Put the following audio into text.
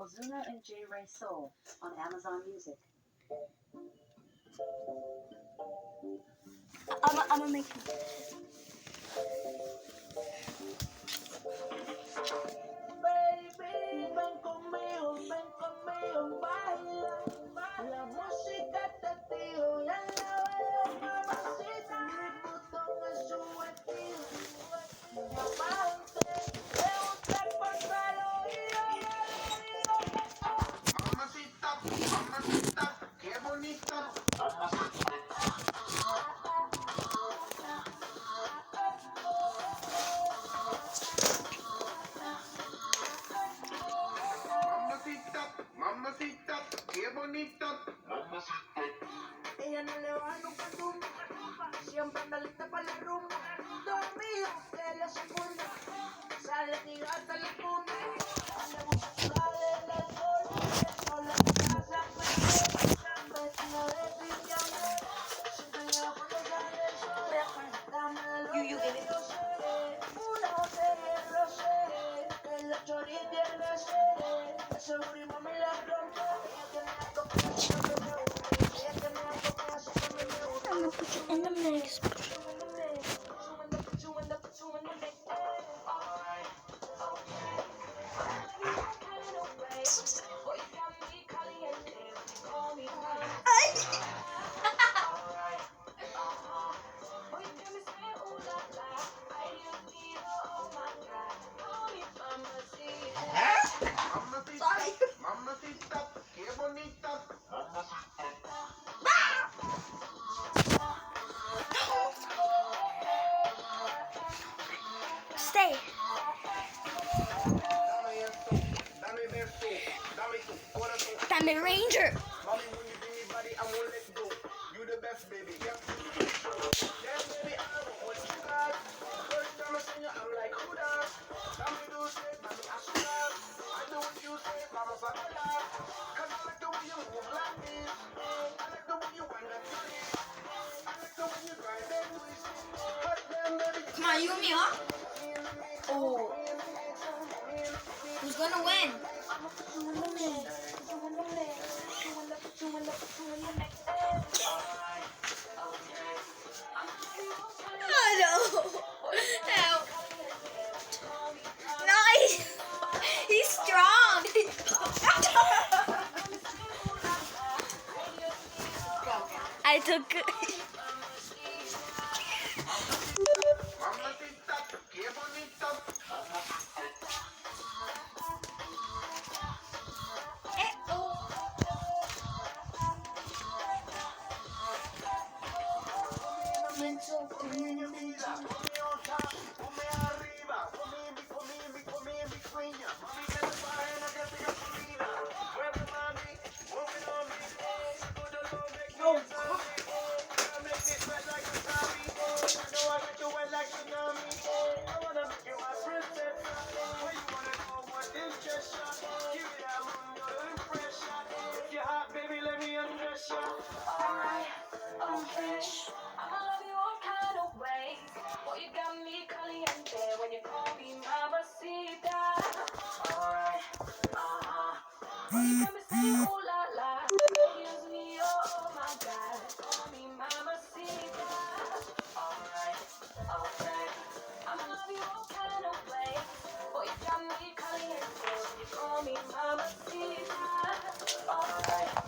Ozuna and J. Ray Soul on Amazon Music. I'm gonna make it. Baby, ven conmigo, baila. La música te tiro y a la vez mamacita. Mi botón es su estilo. Diamante, te gusta pasarlo Mamacita, mamacita, qué bonita. Mamacita, mamacita, qué bonita. Ella no le va nunca tumba, siempre anda lista para la rumba. Dormido que la segunda, sale mi gata la funda. Le gusta sudar el alcohol, con la casa vestida de pijama. Siempre lleva cuando sale el sol, dame lo You que give it. yo sé. Una botella de rosé, que la chori tiene sed. Ese booty mami la rompe, ella tiene algo que hace que me gusta. Ella tiene algo que hace que me gusta. I'm gonna put you in the mix. Sorry. Mamacita, qué bonita. Stay. Dame esto, dame beso, dame tu corazón. Dame Ranger. Mommy, when you give me body, I won't let go. You the best, baby. Yeah. Yeah, baby, I want what you got. First time I seen you, I'm like, who that? Dame dulce, mami, I swear. I do what you say, vamos a bailar. Cause I like the way you move like this. I like the way you wind up your hips. I like the way you grind and twist. Hot damn, baby. Come on, you and me, huh? Oh. Who's gonna win? I'ma put you in the mix. Put you in the mix. Put you in the, put you in the, put you in the mix. Oh no. No. No, he's strong. I took it. Mamacita, qué bonita. Ponme en vida, ponme on top, ponme arriba, ponme en mi cuña. Mami, que te faena, que te gasolina. Mueve, mami, move it on me. Put the low, make me a zombie. Gotta make this wet like a zombie. I know I make you wet like tsunami. I wanna make you my princess. Where you wanna go, what is just shot? Give me that mundo to impress ya. If you're hot, baby, let me undress ya. Alright, okay. I'ma love you all kind of ways. Boy, you got me caliente when you call me mamacita. Alright, boy, you got me saying ooh la la. Excuse me, oh my God. Call me mamacita. Alright, okay. I'ma love you all kind of ways. Boy, you got me caliente when you call me mamacita. Alright.